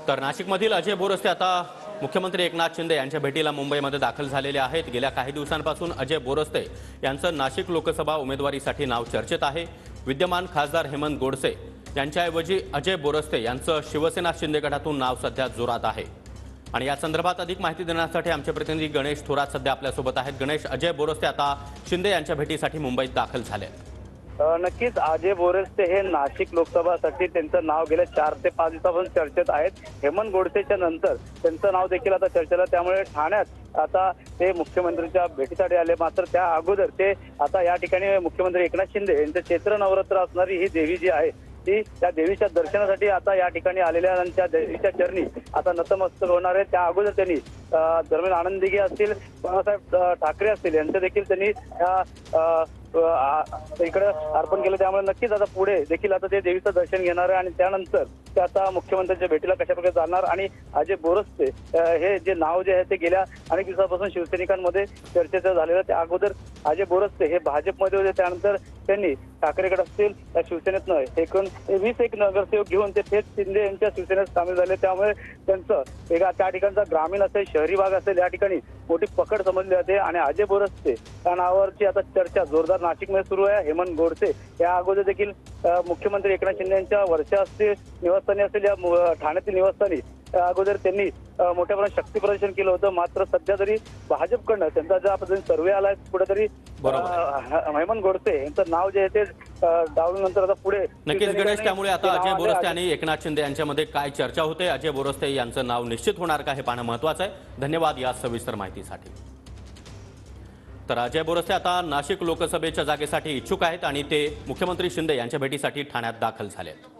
तर नाशिकमधील अजय बोरस्ते आता मुख्यमंत्री एकनाथ शिंदे यांच्या भेटीला मुंबईमध्ये दाखल झालेले आहेत। गेल्या काही दिवसांपासून अजय बोरस्ते यांचं नाशिक लोकसभा उमेदवारीसाठी नाव चर्चेत आहे। विद्यमान खासदार हेमंत गोडसे यांच्याऐवजी अजय बोरस्ते यांचं शिवसेना शिंदे गटातून नाव सध्या जोरात आहे। आणि या संदर्भात अधिक माहिती देण्यासाठी आमचे प्रतिनिधी गणेश थोरात सध्या आपल्यासोबत आहेत। गणेश, अजय बोरस्ते आता शिंदे यांच्या भेटीसाठी मुंबईत दाखल झाले आहेत। नक्कीच अजय बोरस्ते हे नाशिक लोकसभासाठी त्यांचं नाव गेल्या 4 ते 5 दिवसापासून चर्चेत आहेत। हेमंत गोडसेच्या नंतर त्यांचं नाव देखील आता चर्चेला, त्यामुळे ठाण्यात आता ते मुख्यमंत्र्यांच्या भेटीसाठी आले। मात्र त्या अगोदर ते आता या ठिकाणी मुख्यमंत्री एकनाथ शिंदे यांचं चैत्र नवरात्र असणारी ही देवी जी आहे ती त्या देवीच्या दर्शनासाठी आता या ठिकाणी आलेल्या आणि त्या देवीच्या चरणी आता नतमस्तक होणार आहे। त्या अगोदर त्यांनी दरम्यान आनंद दिघे असतील, बाळासाहेब ठाकरे असतील यांचं देखील त्यांनी इकडे अर्पण केलं। त्यामुळे नक्कीच आता पुढे देखील आता ते देवीचं दर्शन घेणार आहे आणि त्यानंतर ते आता मुख्यमंत्र्यांच्या भेटीला कशा प्रकारे जाणार। आणि अजय बोरस्ते हे जे नाव जे आहे ते गेल्या अनेक दिवसापासून शिवसैनिकांमध्ये चर्चेचं झालेलं। त्या अगोदर अजय बोरस्ते हे भाजपमध्ये होते, त्यानंतर त्यांनी ठाकरेकडे असतील त्या शिवसेनेतनं एकूण 20 नगरसेवक घेऊन ते थेट शिंदे यांच्या शिवसेनेत सामील झाले। त्यामुळे त्यांचं त्या ठिकाणचा ग्रामीण असेल, शहरी भाग असेल, या ठिकाणी मोठी पकड समजली जाते। आणि अजय बोरस्ते या नावावरची आता चर्चा जोरदार नाशिकमध्ये सुरू आहे। हेमंत गोडसे या अगोदर देखील मुख्यमंत्री एकनाथ शिंदे यांच्या वर्षा असतील निवासस्थानी असेल या ठाण्यातील निवासस्थानी अगोदर त्यांनी मोठ्या प्रमाणात शक्ती प्रदर्शन केलं होतं। मात्र सध्या तरी भाजपकडनं त्यांचा ज्या पद्धतीने सर्वे आलाय कुठेतरी हेमंत गोडसे यांचं नाव जे आहे ते डावलूनंतर आता पुढे नक्कीच गणेश, त्यामुळे आता अजय बोरस्ते आणि एकनाथ शिंदे यांच्यामध्ये काय चर्चा होते, अजय बोरस्ते यांचं नाव निश्चित होणार का हे पाहणं महत्त्वाचं आहे। धन्यवाद या सविस्तर माहितीसाठी। तर अजय बोरस्ते आता नाशिक लोकसभेच्या जागेसाठी इच्छुक आहेत आणि ते मुख्यमंत्री शिंदे यांच्या भेटीसाठी ठाण्यात दाखल झाले आहेत।